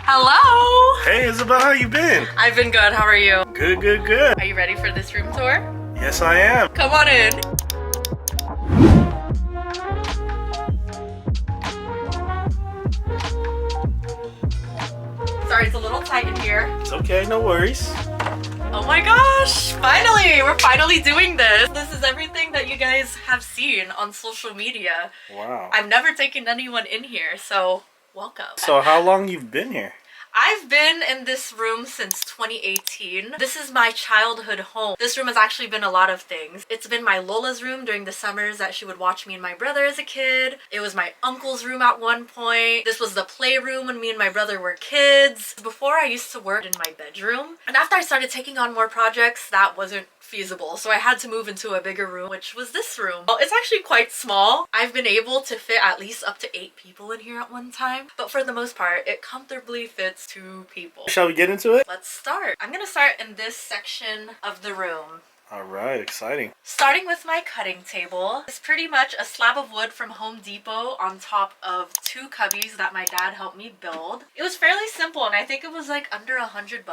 Hello! Hey Isabel, how you been? I've been good, how are you? Good, good, good. Are you ready for this room tour? Yes, I am. Come on in. Sorry, it's a little tight in here. It's okay, no worries. Oh my gosh, finally! We're finally doing this. This is everything that you guys have seen on social media. Wow. I've never taken anyone in here, so welcome. So how long you've been here? I've been in this room since 2018. This is my childhood home. This room has actually been a lot of things. It's been my Lola's room during the summers that she would watch me and my brother as a kid. It was my uncle's room at one point. This was the playroom when me and my brother were kids. Before, I used to work in my bedroom. And after I started taking on more projects, that wasn't feasible, so I had to move into a bigger room, which was this room. Well, it's actually quite small. I've been able to fit at least up to 8 people in here at one time, but for the most part it comfortably fits 2 people. Shall we get into it? Let's start. I'm gonna start in this section of the room. Alright, exciting. Starting with my cutting table. It's pretty much a slab of wood from Home Depot on top of 2 cubbies that my dad helped me build. It was fairly simple and I think it was like under $100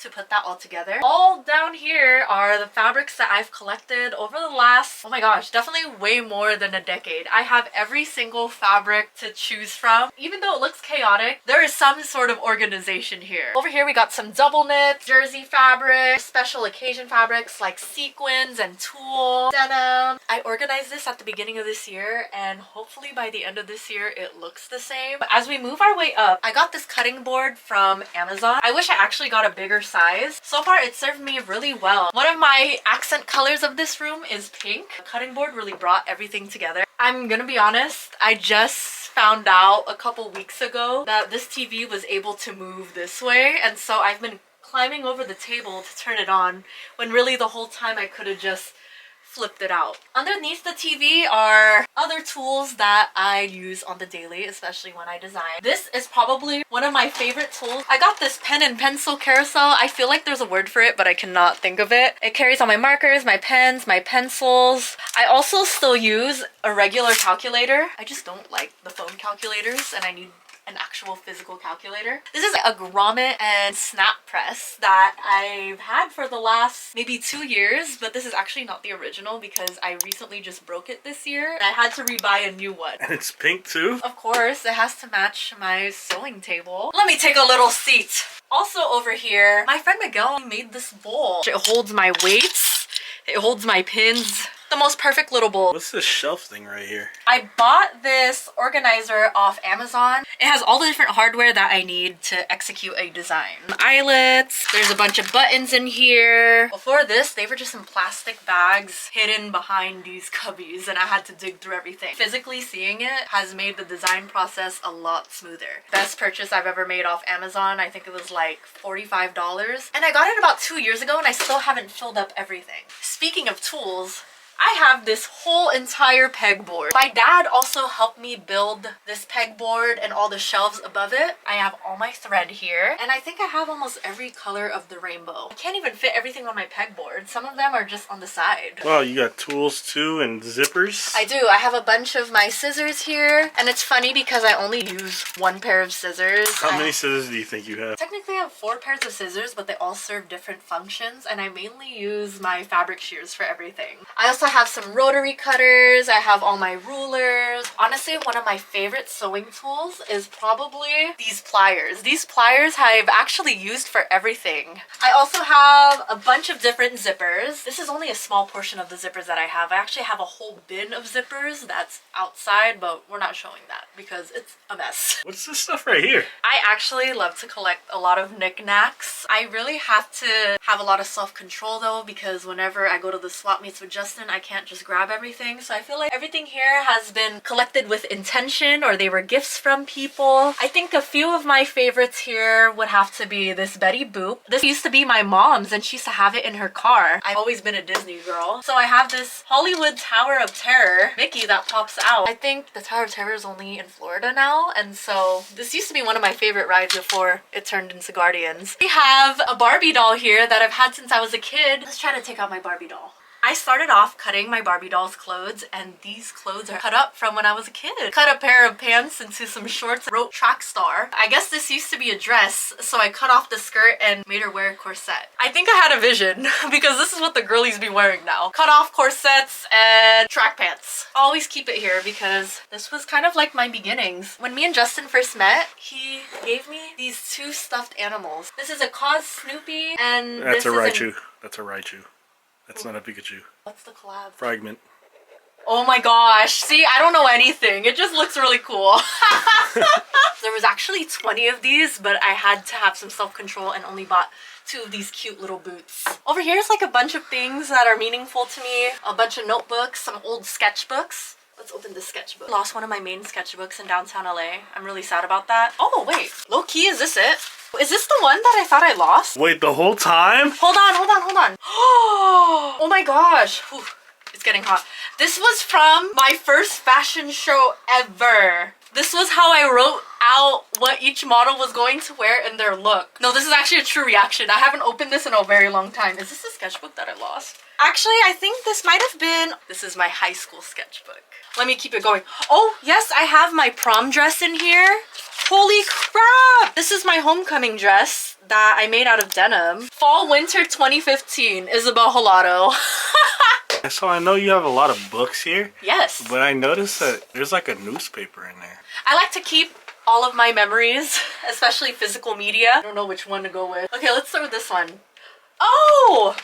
to put that all together. All down here are the fabrics that I've collected over the last, oh my gosh, definitely way more than a decade. I have every single fabric to choose from. Even though it looks chaotic, there is some sort of organization here. Over here we got some double knit, jersey fabric, special occasion fabrics like sequins and tulle, denim. I organized this at the beginning of this year and hopefully by the end of this year it looks the same. But as we move our way up, I got this cutting board from Amazon. I wish I actually got a bigger size. So far it served me really well. One of my accent colors of this room is pink. The cutting board really brought everything together. I'm gonna be honest, I just found out a couple weeks ago that this TV was able to move this way, and so I've been climbing over the table to turn it on when really the whole time I could have just flipped it out. Underneath the TV are other tools that I use on the daily, especially when I design. This is probably one of my favorite tools. I got this pen and pencil carousel. I feel like there's a word for it, but I cannot think of it. It carries all my markers, my pens, my pencils. I also still use a regular calculator. I just don't like the phone calculators and I need an actual physical calculator. This is a grommet and snap press that I've had for the last maybe 2 years, but this is actually not the original because I recently just broke it this year. I had to rebuy a new one. And it's pink too? Of course, it has to match my sewing table. Let me take a little seat. Also over here, my friend Miguel made this bowl. It holds my weights, it holds my pins. The most perfect little bowl. What's this shelf thing right here? I bought this organizer off Amazon. It has all the different hardware that I need to execute a design. Eyelets, there's a bunch of buttons in here. Before this, they were just in plastic bags hidden behind these cubbies and I had to dig through everything. Physically seeing it has made the design process a lot smoother. Best purchase I've ever made off Amazon. I think it was like $45. And I got it about 2 years ago and I still haven't filled up everything. Speaking of tools, I have this whole entire pegboard. My dad also helped me build this pegboard and all the shelves above it. I have all my thread here and I think I have almost every color of the rainbow. I can't even fit everything on my pegboard. Some of them are just on the side. Wow, you got tools too and zippers? I do. I have a bunch of my scissors here and it's funny because I only use 1 pair of scissors. How many scissors do you think you have? Technically I have 4 pairs of scissors, but they all serve different functions and I mainly use my fabric shears for everything. I also have some rotary cutters. I have all my rulers. Honestly, one of my favorite sewing tools is probably these pliers. These pliers I've actually used for everything. I also have a bunch of different zippers. This is only a small portion of the zippers that I have. I actually have a whole bin of zippers that's outside, but we're not showing that because it's a mess. What's this stuff right here? I actually love to collect a lot of knickknacks. I really have to have a lot of self-control though, because whenever I go to the swap meets with Justin, I can't just grab everything. So I feel like everything here has been collected with intention or they were gifts from people. I think a few of my favorites here would have to be this Betty Boop. This used to be my mom's and she used to have it in her car. I've always been a Disney girl. So I have this Hollywood Tower of Terror Mickey that pops out. I think the Tower of Terror is only in Florida now, and so this used to be one of my favorite rides before it turned into Guardians. We have a Barbie doll here that I've had since I was a kid. Let's try to take out my Barbie doll. I started off cutting my Barbie doll's clothes, and these clothes are cut up from when I was a kid. Cut a pair of pants into some shorts, wrote track star. I guess this used to be a dress, so I cut off the skirt and made her wear a corset. I think I had a vision because this is what the girlies be wearing now. Cut off corsets and track pants. I always keep it here because this was kind of like my beginnings. When me and Justin first met, he gave me these two stuffed animals. This is a Cause Snoopy and That's this a is Raichu. That's a Raichu. That's not a Pikachu. What's the collab? Fragment. Oh my gosh. See, I don't know anything. It just looks really cool. There was actually 20 of these, but I had to have some self-control and only bought 2 of these cute little boots. Over here is like a bunch of things that are meaningful to me. A bunch of notebooks, some old sketchbooks. Let's open this sketchbook. Lost one of my main sketchbooks in downtown LA. I'm really sad about that. Oh wait, low key, is this it? Is this the one that I thought I lost? Wait, the whole time? Hold on. Oh my gosh. Whew. It's getting hot. This was from my first fashion show ever. This was how I wrote out what each model was going to wear in their look. No, this is actually a true reaction. I haven't opened this in a very long time. Is this a sketchbook that I lost? Actually, I think this might have been... This is my high school sketchbook. Let me keep it going. Oh, yes, I have my prom dress in here. Holy crap! This is my homecoming dress that I made out of denim. Fall Winter 2015, Isabel HILADO. So I know you have a lot of books here. Yes. But I noticed that there's like a newspaper in there. I like to keep all of my memories, especially physical media. I don't know which one to go with. Okay, let's start with this one. Oh!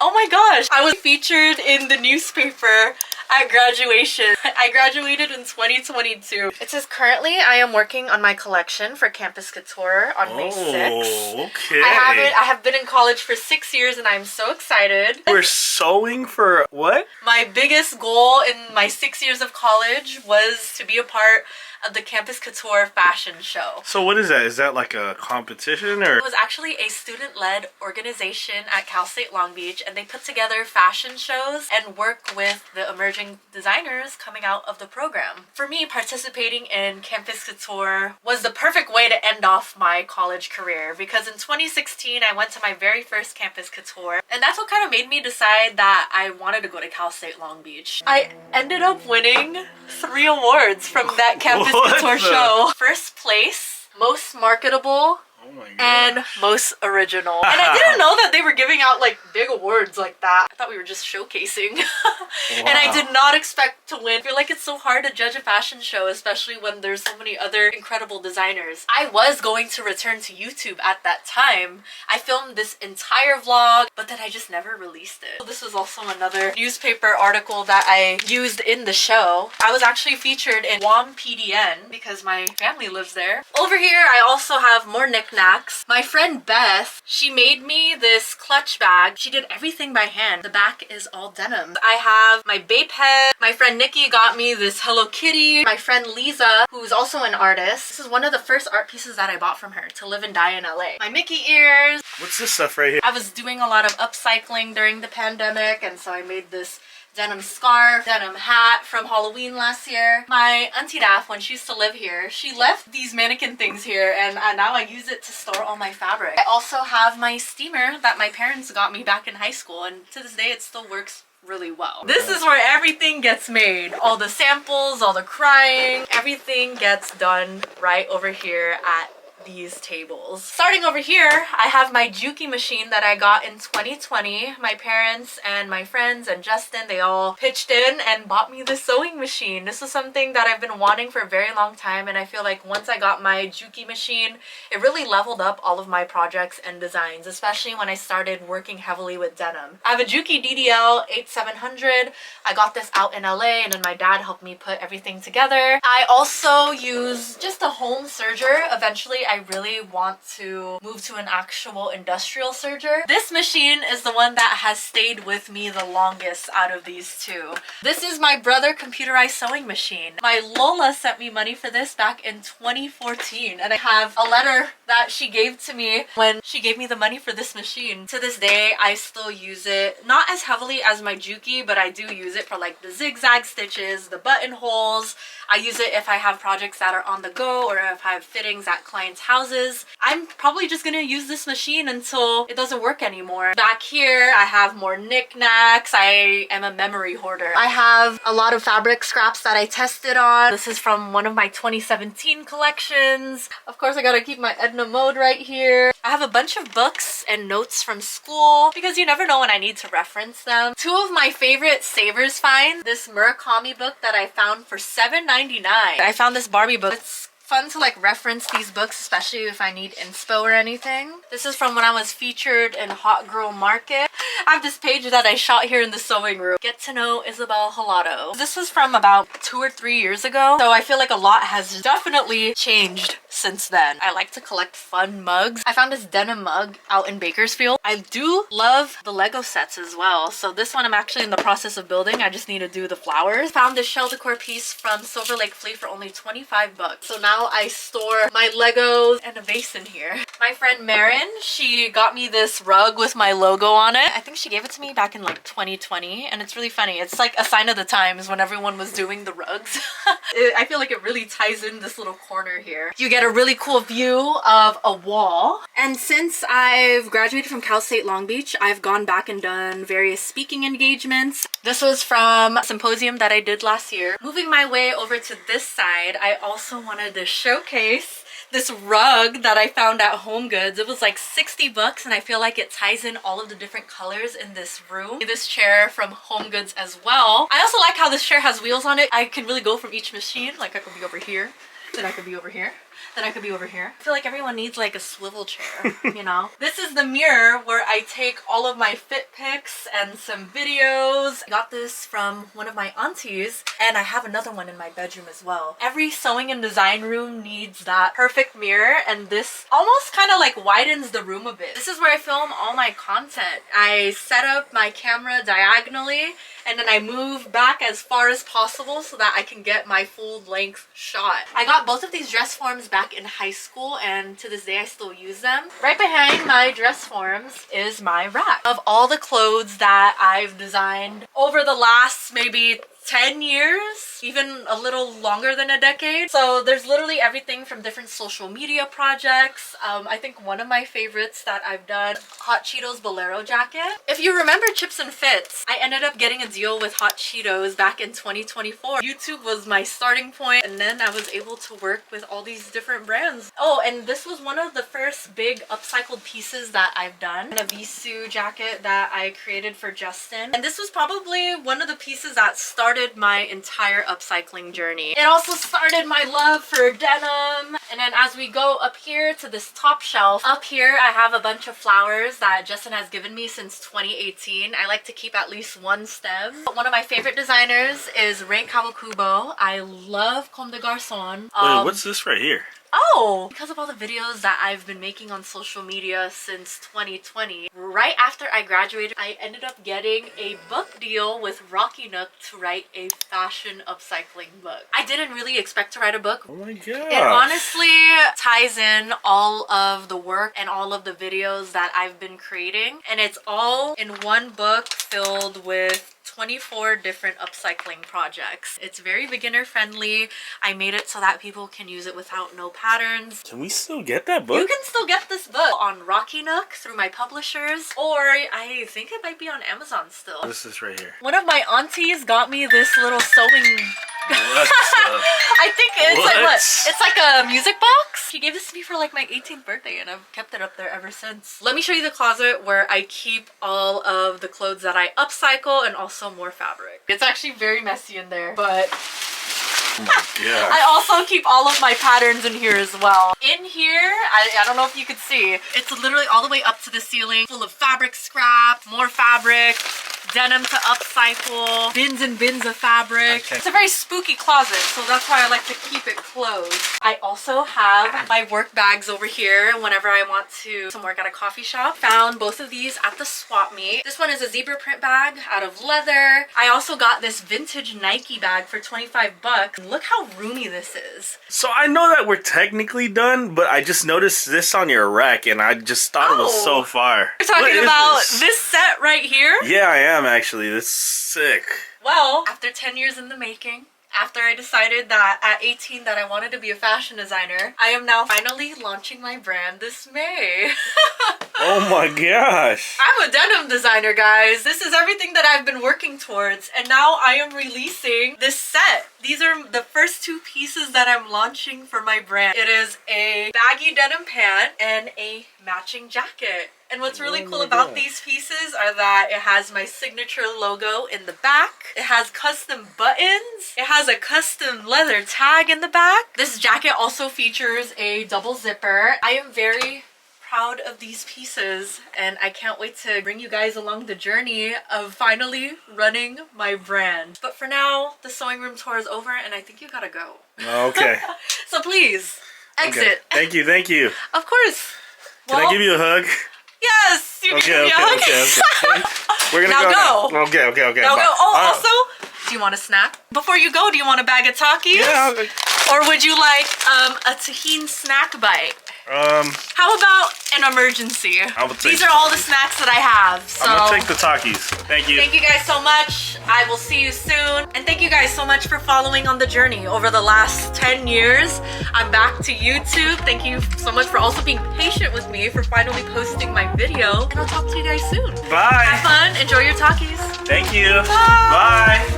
Oh my gosh! I was featured in the newspaper at graduation. I graduated in 2022. It says, currently I am working on my collection for Campus Couture on May 6th. Okay. I have been in college for 6 years and I'm so excited. We're sewing for what? My biggest goal in my 6 years of college was to be a part of the Campus Couture fashion show. So what is that? Is that like a competition or? It was actually a student-led organization at Cal State Long Beach, and they put together fashion shows and work with the emerging designers coming out of the program. For me, participating in Campus Couture was the perfect way to end off my college career, because in 2016 I went to my very first Campus Couture, and that's what kind of made me decide that I wanted to go to Cal State Long Beach. I ended up winning 3 awards from that Campus Couture show. First place, most marketable, Oh my God. and most original. And I didn't know that they were giving out like big awards like that. I thought we were just showcasing. And I did not expect to win. I feel like it's so hard to judge a fashion show, especially when there's so many other incredible designers. I was going to return to YouTube at that time. I filmed this entire vlog, but then I just never released it. So this was also another newspaper article that I used in the show. I was actually featured in Guam PDN because my family lives there. Over here, I also have more knickknacks. My friend Beth, she made me this clutch bag. She did everything by hand. The back is all denim. I have my babe head. My friend Nikki got me this Hello Kitty. My friend Lisa, who's also an artist. This is one of the first art pieces that I bought from her, To Live and Die in LA. My Mickey ears. What's this stuff right here? I was doing a lot of upcycling during the pandemic, and so I made this denim scarf, denim hat from Halloween last year. My auntie Daph, when she used to live here, she left these mannequin things here, and now I use it to store all my fabric. I also have my steamer that my parents got me back in high school, and to this day it still works really well. This is where everything gets made. All the samples, all the crying, everything gets done right over here at these tables. Starting over here, I have my Juki machine that I got in 2020. My parents and my friends and Justin, they all pitched in and bought me this sewing machine. This is something that I've been wanting for a very long time, and I feel like once I got my Juki machine, it really leveled up all of my projects and designs, especially when I started working heavily with denim. I have a Juki DDL 8700. I got this out in LA, and then my dad helped me put everything together. I also use just a home serger. Eventually, I really want to move to an actual industrial serger. This machine is the one that has stayed with me the longest out of these two. This is my brother computerized sewing machine. My Lola sent me money for this back in 2014, and I have a letter that she gave to me when she gave me the money for this machine. To this day, I still use it, not as heavily as my Juki, but I do use it for like the zigzag stitches, the buttonholes. I use it if I have projects that are on the go, or if I have fittings at clientele houses. I'm probably just gonna use this machine until it doesn't work anymore. Back here, I have more knickknacks. I am a memory hoarder. I have a lot of fabric scraps that I tested on. This is from one of my 2017 collections. Of course, I gotta keep my Edna Mode right here. I have a bunch of books and notes from school because you never know when I need to reference them. Two of my favorite savers finds, this Murakami book that I found for $7.99. I found this Barbie book. It's fun to like reference these books, especially if I need inspo or anything. This is from when I was featured in Hot Girl Market. I have this page that I shot here in the sewing room. Get to know YSABEL HILADO. This was from about 2 or 3 years ago, so I feel like a lot has definitely changed since then. I like to collect fun mugs. I found this denim mug out in Bakersfield. I do love the Lego sets as well, so this one I'm actually in the process of building. I just need to do the flowers. Found this shell decor piece from Silver Lake Flea for only 25 bucks. So now I store my Legos and a vase in here. My friend Marin, she got me this rug with my logo on it. I think she gave it to me back in like 2020, and it's really funny. It's like a sign of the times when everyone was doing the rugs. I feel like it really ties in this little corner here. You get a really cool view of a wall. And since I've graduated from Cal State Long Beach, I've gone back and done various speaking engagements. This was from a symposium that I did last year. Moving my way over to this side, I also wanted to showcase this rug that I found at Home Goods. It was like 60 bucks, and I feel like it ties in all of the different colors in this room. This chair from Home Goods as well. I also like how this chair has wheels on it. I can really go from each machine. Like I could be over here, then I could be over here, then I could be over here. I feel like everyone needs like a swivel chair, you know? This is the mirror where I take all of my fit pics and some videos. I got this from one of my aunties, and I have another one in my bedroom as well. Every sewing and design room needs that perfect mirror, and this almost kind of like widens the room a bit. This is where I film all my content. I set up my camera diagonally, and then I move back as far as possible so that I can get my full length shot. I got both of these dress forms back in high school, and to this day I still use them. Right behind my dress forms is my rack of all the clothes that I've designed over the last maybe 10 years, even a little longer than a decade. So there's literally everything from different social media projects. I think one of my favorites that I've done, Hot Cheetos Bolero jacket. If you remember Chips and Fits, I ended up getting a deal with Hot Cheetos back in 2024. YouTube was my starting point, and then I was able to work with all these different brands. Oh, and this was one of the first big upcycled pieces that I've done. A Visu jacket that I created for Justin. And this was probably one of the pieces that started my entire upcycling journey. It also started my love for denim. And then as we go up here to this top shelf, up here I have a bunch of flowers that Justin has given me since 2018. I like to keep at least one stem. One of my favorite designers is Ray Kawakubo. I love Comme des Garçons. Wait, what's this right here? Oh, because of all the videos that I've been making on social media since 2020, right after I graduated, I ended up getting a book deal with Rocky Nook to write a fashion upcycling book. I didn't really expect to write a book. Oh my god. It honestly ties in all of the work and all of the videos that I've been creating, and it's all in one book filled with 24 different upcycling projects. It's very beginner friendly. I made it so that people can use it without no patterns. Can we still get that book? You can still get this book on Rocky Nook through my publishers, or I think it might be on Amazon still. This is right here. One of my aunties got me this little sewing I think it's like what? It's like a music box. She gave this to me for like my 18th birthday, and I've kept it up there ever since. Let me show you the closet where I keep all of the clothes that I upcycle and also more fabric. It's actually very messy in there, but oh my God. I also keep all of my patterns in here as well. In here, I don't know if you could see, it's literally all the way up to the ceiling, full of fabric scrap, more fabric, denim to upcycle, bins and bins of fabric. It's a very spooky closet, so that's why I like to keep it closed. I also have my work bags over here whenever I want to work at a coffee shop. Found both of these at the swap meet. This one is a zebra print bag out of leather. I also got this vintage Nike bag for 25 bucks. Look how roomy this is. So I know that we're technically done, but I just noticed this on your rack and I just thought it was so fire. You're talking about this set right here? Yeah, I am actually. This is sick. Well, after 10 years in the making, After I decided that at 18 that I wanted to be a fashion designer, I am now finally launching my brand this May. Oh my gosh. I'm a denim designer, guys. This is everything that I've been working towards, and now I am releasing this set. These are the first two pieces that I'm launching for my brand. It is a baggy denim pant and a matching jacket. And what's really cool about these pieces are that it has my signature logo in the back. It has custom buttons. It has a custom leather tag in the back. This jacket also features a double zipper. I am very proud of these pieces, and I can't wait to bring you guys along the journey of finally running my brand. But for now, the sewing room tour is over, and I think you gotta go. Okay. So please, exit. Okay. Thank you. Of course. Can I give you a hug? Yes, you can give me a hug. Okay. We're gonna go. Okay. Now go. Oh, also, do you want a snack? Before you go, do you want a bag of Takis? Yeah. Or would you like a tahini snack bite? How about an emergency? These are all the snacks that I have. So I'm gonna take the Takis. Thank you. Thank you guys so much. I will see you soon. And thank you guys so much for following on the journey over the last 10 years. I'm back to YouTube. Thank you so much for also being patient with me for finally posting my video. And I'll talk to you guys soon. Bye. Have fun. Enjoy your Takis. Thank you. Bye. Bye.